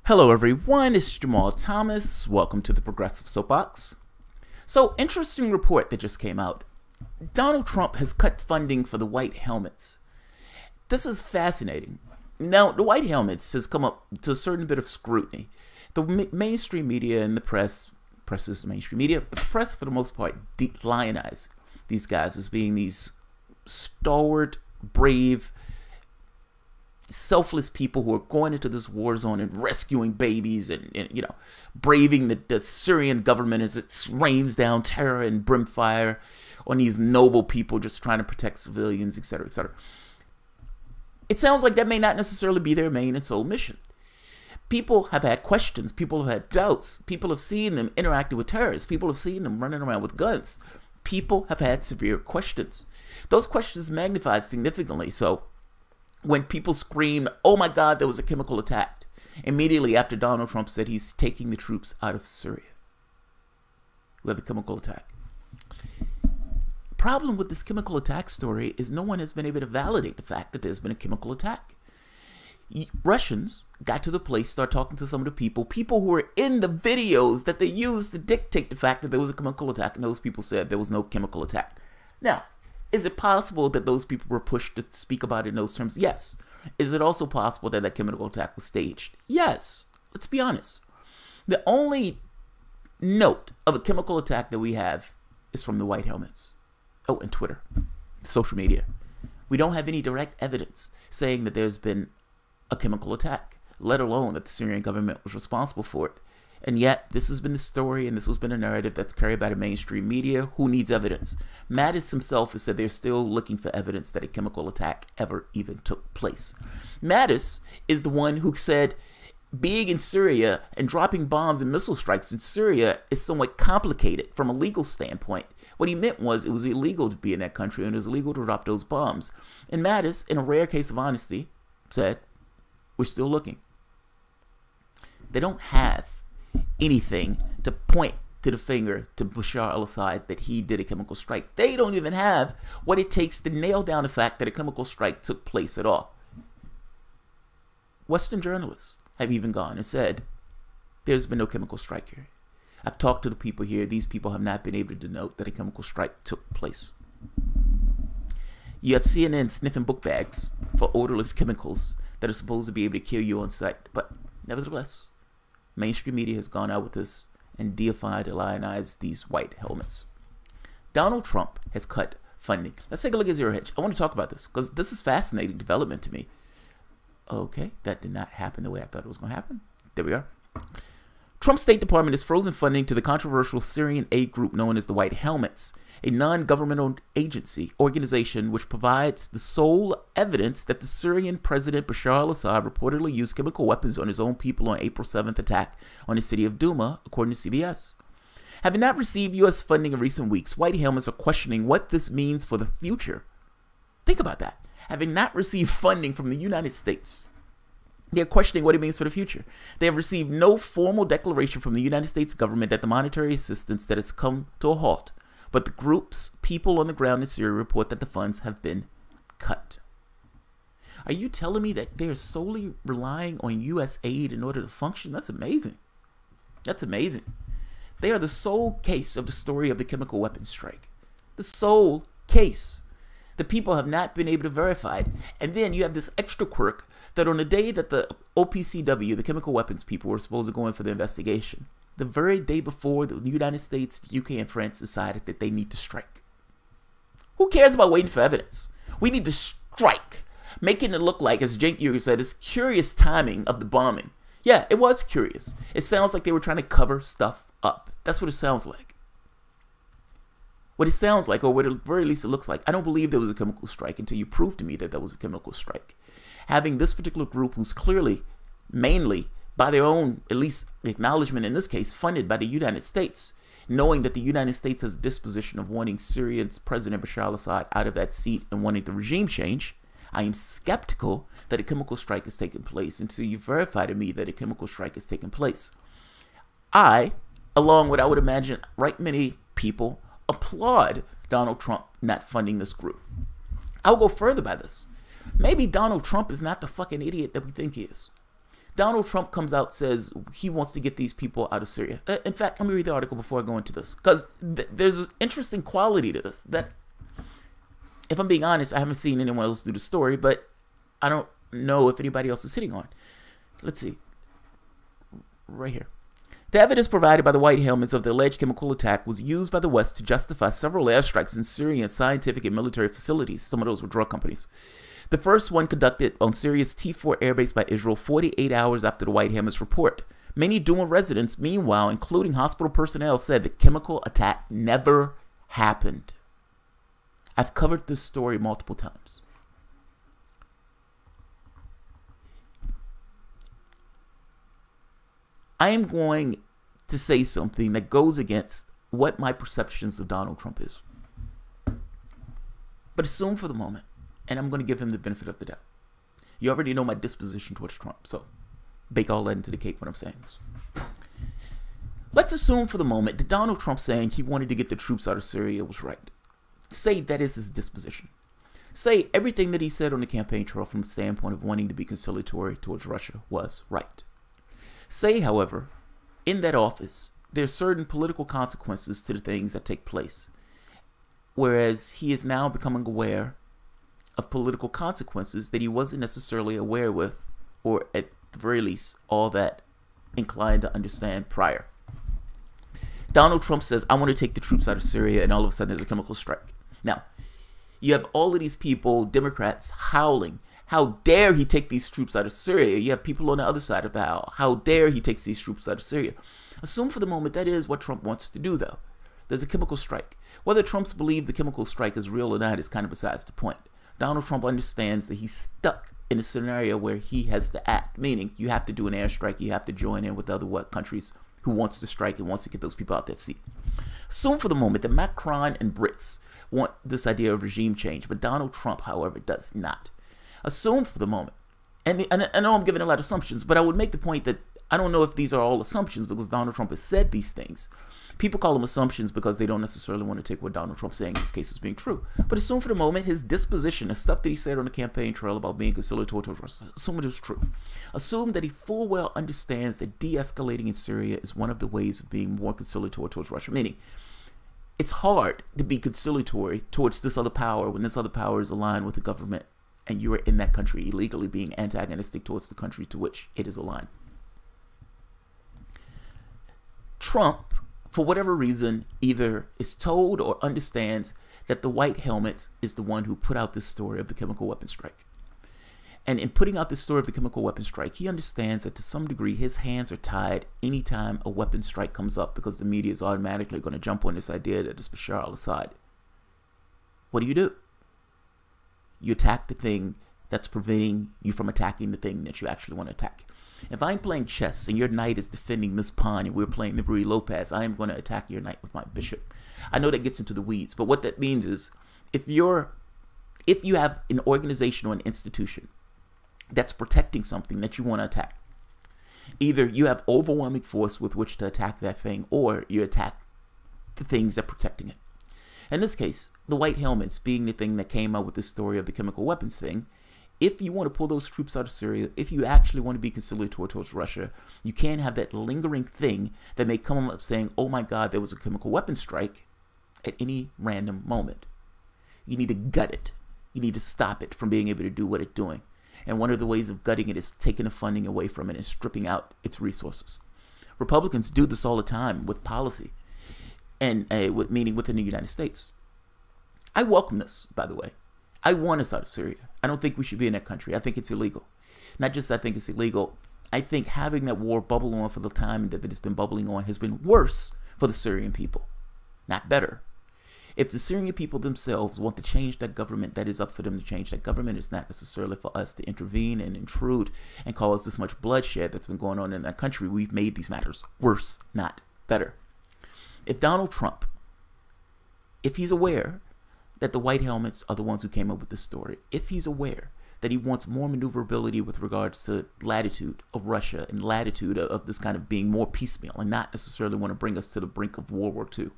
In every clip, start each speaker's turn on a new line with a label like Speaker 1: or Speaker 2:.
Speaker 1: Hello everyone, it's Jamal Thomas. Welcome to the Progressive Soapbox. So, interesting report that just came out. Donald Trump has cut funding for the White Helmets. This is fascinating. Now, the White Helmets has come up to a certain bit of scrutiny. The mainstream media and the press is the mainstream media, but the press for the most part lionize these guys as being these stalwart, brave, selfless people who are going into this war zone and rescuing babies and braving the Syrian government as it rains down terror and brimfire on these noble people just trying to protect civilians, etc., etc. It sounds like that may not necessarily be their main and sole mission. People have had questions. People have had doubts. People have seen them interacting with terrorists. People have seen them running around with guns. People have had severe questions. Those questions magnified significantly. So when people scream, "Oh my God, there was a chemical attack," immediately after Donald Trump said he's taking the troops out of Syria, we have a chemical attack. Problem with this chemical attack story is no one has been able to validate the fact that there's been a chemical attack. Russians got to the place, start talking to some of the people who were in the videos that they used to dictate the fact that there was a chemical attack, and those people said there was no chemical attack. Now, is it possible that those people were pushed to speak about it in those terms? Yes. Is it also possible that that chemical attack was staged? Yes. Let's be honest. The only note of a chemical attack that we have is from the White Helmets. Oh, and Twitter, social media. We don't have any direct evidence saying that there's been a chemical attack, let alone that the Syrian government was responsible for it. And yet, this has been the story, and this has been a narrative that's carried by the mainstream media. Who needs evidence? Mattis himself has said they're still looking for evidence that a chemical attack ever even took place. Mattis is the one who said being in Syria and dropping bombs and missile strikes in Syria is somewhat complicated from a legal standpoint. What he meant was it was illegal to be in that country and it was illegal to drop those bombs. And Mattis, in a rare case of honesty, said, "We're still looking." They don't have anything to point to the finger to Bashar al-Assad that he did a chemical strike. They don't even have what it takes to nail down the fact that a chemical strike took place at all. Western journalists have even gone and said, there's been no chemical strike here. I've talked to the people here. These people have not been able to denote that a chemical strike took place. You have CNN sniffing book bags for odorless chemicals that are supposed to be able to kill you on sight. But nevertheless, mainstream media has gone out with this and deified and lionized these White Helmets. Donald Trump has cut funding. Let's take a look at Zero Hedge. I want to talk about this because this is fascinating development to me. Okay, that did not happen the way I thought it was going to happen. There we are. Trump's State Department has frozen funding to the controversial Syrian aid group known as the White Helmets, a non-governmental organization which provides the sole evidence that the Syrian President Bashar al-Assad reportedly used chemical weapons on his own people on April 7th attack on the city of Douma, according to CBS. Having not received U.S. funding in recent weeks, White Helmets are questioning what this means for the future. Think about that. Having not received funding from the United States, they're questioning what it means for the future. They have received no formal declaration from the United States government that the monetary assistance that has come to a halt, but the group's people on the ground in Syria report that the funds have been cut. Are you telling me that they're solely relying on U.S. aid in order to function? That's amazing. That's amazing. They are the sole case of the story of the chemical weapons strike. The sole case. The people have not been able to verify it. And then you have this extra quirk that on the day that the OPCW, the chemical weapons people, were supposed to go in for the investigation, the very day before, the United States, the UK, and France decided that they need to strike. Who cares about waiting for evidence? We need to strike, making it look like, as Cenk Uygur said, this curious timing of the bombing. Yeah, it was curious. It sounds like they were trying to cover stuff up. That's what it sounds like. What it sounds like, or what at the very least it looks like, I don't believe there was a chemical strike until you prove to me that there was a chemical strike. Having this particular group who's clearly, mainly, by their own, at least acknowledgement in this case, funded by the United States, knowing that the United States has a disposition of wanting Syria's President Bashar al-Assad out of that seat and wanting the regime change, I am skeptical that a chemical strike has taken place until you verify to me that a chemical strike has taken place. I, along with I would imagine right many people, applaud Donald Trump not funding this group. I'll go further by this. Maybe Donald Trump is not the fucking idiot that we think he is. Donald Trump comes out, says he wants to get these people out of Syria. In fact, let me read the article before I go into this, because there's an interesting quality to this that, if I'm being honest, I haven't seen anyone else do the story, but I don't know if anybody else is hitting on. Let's see. Right here. The evidence provided by the white helmets of the alleged chemical attack was used by the West to justify several airstrikes in Syrian scientific and military facilities. Some of those were drug companies. The first one conducted on Syria's T4 airbase by Israel 48 hours after the white helmets report. Many Douma residents, meanwhile, including hospital personnel, said the chemical attack never happened. I've covered this story multiple times. I am going to say something that goes against what my perceptions of Donald Trump is. But assume for the moment, and I'm going to give him the benefit of the doubt. You already know my disposition towards Trump, so bake all that into the cake when I'm saying this. Let's assume for the moment that Donald Trump saying he wanted to get the troops out of Syria was right. Say that is his disposition. Say everything that he said on the campaign trail from the standpoint of wanting to be conciliatory towards Russia was right. Say, however, in that office, there's certain political consequences to the things that take place, whereas he is now becoming aware of political consequences that he wasn't necessarily aware with, or at the very least, all that inclined to understand prior. Donald Trump says, I want to take the troops out of Syria, and all of a sudden there's a chemical strike. Now, you have all of these people, Democrats, howling. How dare he take these troops out of Syria? You have people on the other side of the aisle. How dare he takes these troops out of Syria? Assume for the moment that is what Trump wants to do, though. There's a chemical strike. Whether Trump's believe the chemical strike is real or not is kind of besides the point. Donald Trump understands that he's stuck in a scenario where he has to act, meaning you have to do an airstrike, you have to join in with other countries who wants to strike and wants to get those people out that seat. Assume for the moment that Macron and Brits want this idea of regime change, but Donald Trump, however, does not. Assume for the moment, and I know I'm giving a lot of assumptions, but I would make the point that I don't know if these are all assumptions because Donald Trump has said these things. People call them assumptions because they don't necessarily want to take what Donald Trump's saying in this case as being true. But assume for the moment his disposition, the stuff that he said on the campaign trail about being conciliatory towards Russia, assume it is true. Assume that he full well understands that de-escalating in Syria is one of the ways of being more conciliatory towards Russia, meaning it's hard to be conciliatory towards this other power when this other power is aligned with the government and you are in that country illegally being antagonistic towards the country to which it is aligned. Trump, for whatever reason, either is told or understands that the white helmets is the one who put out this story of the chemical weapon strike. And in putting out this story of the chemical weapon strike, he understands that to some degree his hands are tied anytime a weapon strike comes up because the media is automatically going to jump on this idea that it's Bashar al-Assad. What do? You attack the thing that's preventing you from attacking the thing that you actually want to attack. If I'm playing chess and your knight is defending this pawn and we're playing the Ruy Lopez, I am going to attack your knight with my bishop. I know that gets into the weeds, but what that means is if you have an organization or an institution that's protecting something that you want to attack, either you have overwhelming force with which to attack that thing or you attack the things that are protecting it. In this case, the white helmets being the thing that came out with the story of the chemical weapons thing, if you want to pull those troops out of Syria, if you actually want to be conciliatory towards Russia, you can't have that lingering thing that may come up saying, oh my God, there was a chemical weapon strike at any random moment. You need to gut it. You need to stop it from being able to do what it's doing. And one of the ways of gutting it is taking the funding away from it and stripping out its resources. Republicans do this all the time with policy, and meaning within the United States. I welcome this, by the way. I want us out of Syria. I don't think we should be in that country. I think it's illegal. Not just I think it's illegal. I think having that war bubble on for the time that it's been bubbling on has been worse for the Syrian people, not better. If the Syrian people themselves want to change that government, that is up for them to change that government. It's not necessarily for us to intervene and intrude and cause this much bloodshed that's been going on in that country. We've made these matters worse, not better. If Donald Trump, if he's aware that the white helmets are the ones who came up with this story, if he's aware that he wants more maneuverability with regards to latitude of Russia and latitude of this kind of being more piecemeal and not necessarily want to bring us to the brink of World War II,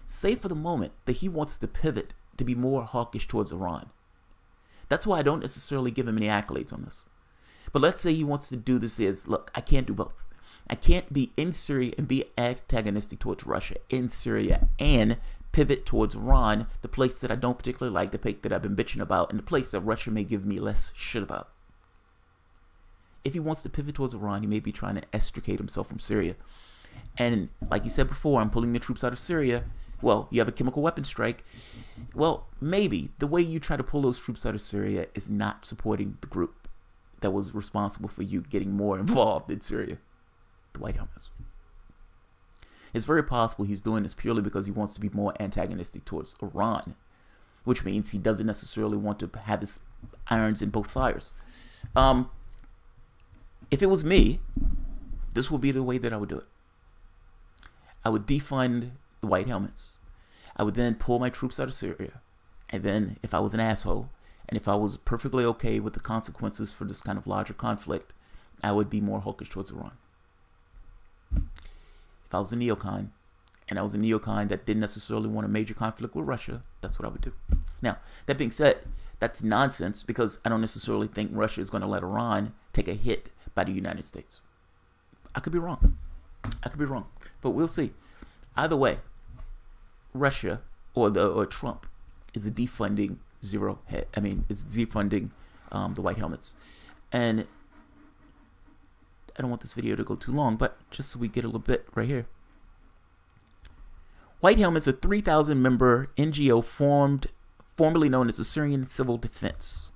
Speaker 1: say for the moment that he wants to pivot to be more hawkish towards Iran. That's why I don't necessarily give him any accolades on this. But let's say he wants to do this is, look, I can't do both. I can't be in Syria and be antagonistic towards Russia in Syria and pivot towards Iran, the place that I don't particularly like, the place that I've been bitching about, and the place that Russia may give me less shit about. If he wants to pivot towards Iran, he may be trying to extricate himself from Syria. And like he said before, I'm pulling the troops out of Syria. Well, you have a chemical weapon strike. Well, maybe the way you try to pull those troops out of Syria is not supporting the group that was responsible for you getting more involved in Syria, the White Helmets. It's very possible he's doing this purely because he wants to be more antagonistic towards Iran, which means he doesn't necessarily want to have his irons in both fires. If it was me, this would be the way that I would do it. I would defund the White Helmets. I would then pull my troops out of Syria. And then, if I was an asshole, and if I was perfectly okay with the consequences for this kind of larger conflict, I would be more hawkish towards Iran. If I was a neocon, and I was a neocon that didn't necessarily want a major conflict with Russia, that's what I would do. Now, that being said, that's nonsense because I don't necessarily think Russia is going to let Iran take a hit by the United States. I could be wrong. I could be wrong. But we'll see. Either way, Russia or Trump is defunding is defunding the White Helmets. And I don't want this video to go too long, but just so we get a little bit right here. White Helmets, a 3,000 member NGO formerly known as the Syrian Civil Defense.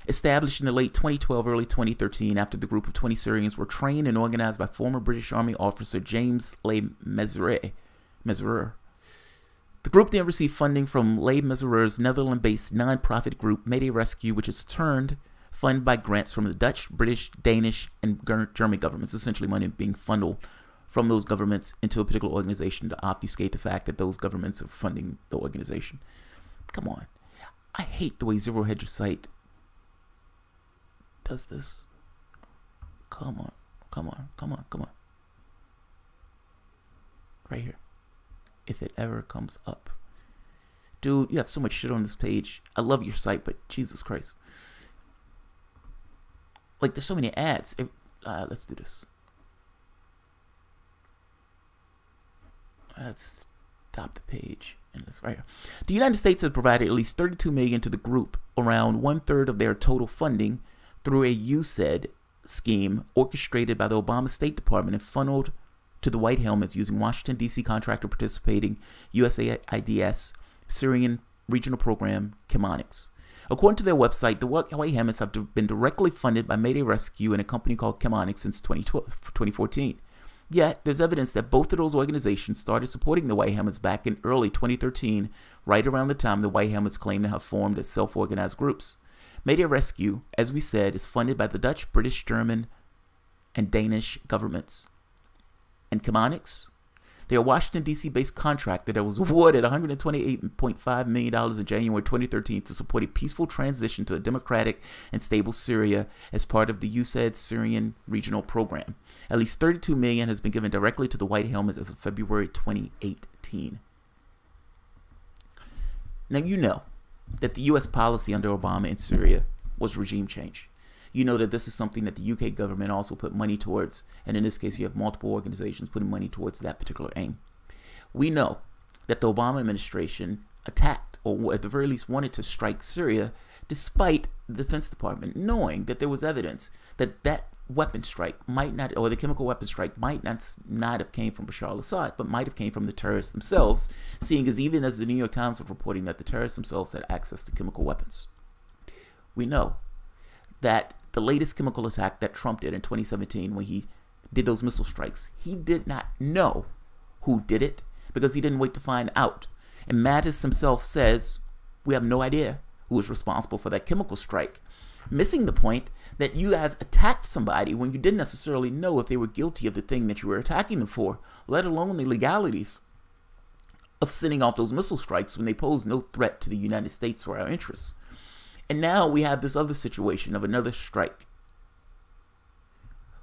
Speaker 1: Established in the late 2012, early 2013, after the group of 20 Syrians were trained and organized by former British Army officer James Le Mesurier. The group then received funding from Le Mesurier's Netherlands-based non-profit group Mayday Rescue, which is funded by grants from the Dutch, British, Danish, and German governments, essentially money being funneled from those governments into a particular organization to obfuscate the fact that those governments are funding the organization. Come on. I hate the way Zero Hedge site does this. Come on. Right here. If it ever comes up. Dude, you have so much shit on this page. I love your site, but Jesus Christ. Like, there's so many ads. Let's do this. Let's stop the page. And this right here. The United States has provided at least $32 million to the group, around 1/3 of their total funding, through a USAID scheme orchestrated by the Obama State Department and funneled to the White Helmets using Washington, D.C. contractor participating USAID's Syrian regional program, Chemonics. According to their website, the White Helmets have been directly funded by Mayday Rescue and a company called Chemonics since 2014. Yet, there's evidence that both of those organizations started supporting the White Helmets back in early 2013, right around the time the White Helmets claimed to have formed as self-organized groups. Mayday Rescue, as we said, is funded by the Dutch, British, German, and Danish governments. And Chemonics? They're a Washington, D.C. based contractor that was awarded $128.5 million in January 2013 to support a peaceful transition to a democratic and stable Syria as part of the USAID Syrian regional program. At least $32 million has been given directly to the White Helmets as of February 2018. Now, you know that the U.S. policy under Obama in Syria was regime change. You know that this is something that the UK government also put money towards, and in this case you have multiple organizations putting money towards that particular aim. We know that the Obama administration attacked, or at the very least wanted to strike Syria, despite the Defense Department knowing that there was evidence that that weapon strike might not, or the chemical weapon strike might not have came from Bashar al-Assad, but might have came from the terrorists themselves, seeing as even as the New York Times was reporting that the terrorists themselves had access to chemical weapons. We know that the latest chemical attack that Trump did in 2017 when he did those missile strikes, he did not know who did it because he didn't wait to find out. And Mattis himself says, we have no idea who was responsible for that chemical strike, missing the point that you guys attacked somebody when you didn't necessarily know if they were guilty of the thing that you were attacking them for, let alone the legalities of sending off those missile strikes when they pose no threat to the United States or our interests. And now we have this other situation of another strike.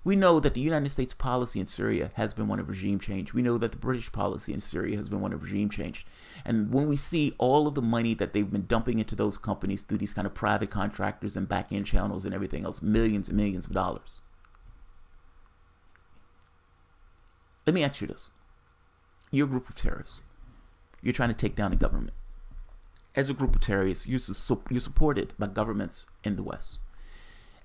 Speaker 1: We know that the United States policy in Syria has been one of regime change. We know that the British policy in Syria has been one of regime change. And when we see all of the money that they've been dumping into those companies through these kind of private contractors and back-end channels and everything else, millions and millions of dollars. Let me ask you this. You're a group of terrorists. You're trying to take down the government. As a group of terrorists, you're supported by governments in the West.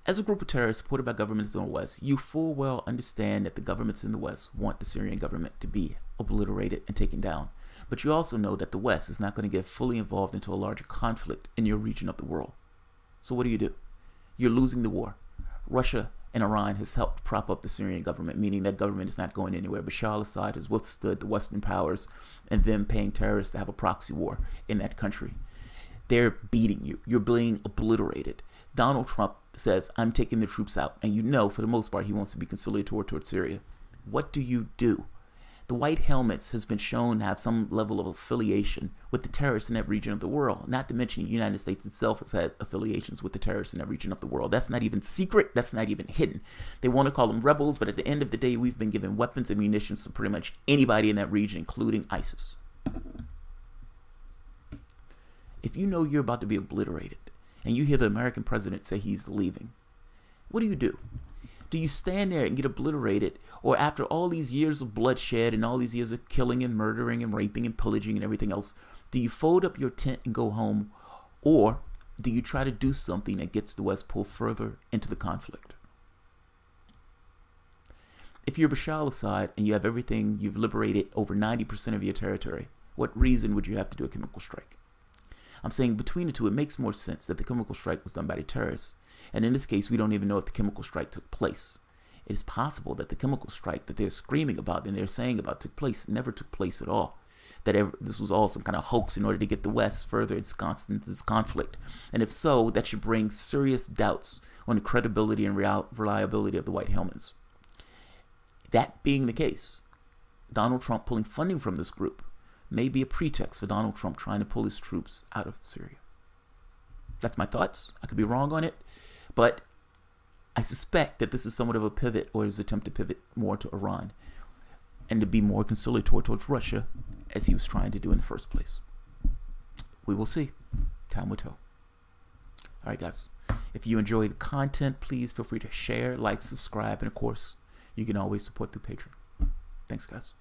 Speaker 1: As a group of terrorists supported by governments in the West, you full well understand that the governments in the West want the Syrian government to be obliterated and taken down. But you also know that the West is not going to get fully involved into a larger conflict in your region of the world. So what do? You're losing the war. Russia and Iran has helped prop up the Syrian government, meaning that government is not going anywhere. Bashar al-Assad has withstood the Western powers and them paying terrorists to have a proxy war in that country. They're beating you. You're being obliterated. Donald Trump says, I'm taking the troops out. And you know, for the most part, he wants to be conciliatory towards Syria. What do? The White Helmets has been shown to have some level of affiliation with the terrorists in that region of the world. Not to mention the United States itself has had affiliations with the terrorists in that region of the world. That's not even secret. That's not even hidden. They want to call them rebels, but at the end of the day, we've been given weapons and munitions to pretty much anybody in that region, including ISIS. If you know you're about to be obliterated, and you hear the American president say he's leaving, what do? Do you stand there and get obliterated? Or after all these years of bloodshed and all these years of killing and murdering and raping and pillaging and everything else, do you fold up your tent and go home? Or do you try to do something that gets the West pulled further into the conflict? If you're Bashar al-Assad and you have everything, you've liberated over 90% of your territory, what reason would you have to do a chemical strike? I'm saying between the two, it makes more sense that the chemical strike was done by the terrorists. And in this case, we don't even know if the chemical strike took place. It is possible that the chemical strike that they're screaming about and they're saying about took place never took place at all. That this was all some kind of hoax in order to get the West further ensconced into this conflict. And if so, that should bring serious doubts on the credibility and reliability of the White Helmets. That being the case, Donald Trump pulling funding from this group may be a pretext for Donald Trump trying to pull his troops out of Syria. That's my thoughts. I could be wrong on it, but I suspect that this is somewhat of a pivot, or his attempt to pivot more to Iran and to be more conciliatory towards Russia, as he was trying to do in the first place. We will see. Time will tell. All right, guys. If you enjoy the content, please feel free to share, like, subscribe, and of course, you can always support through Patreon. Thanks, guys.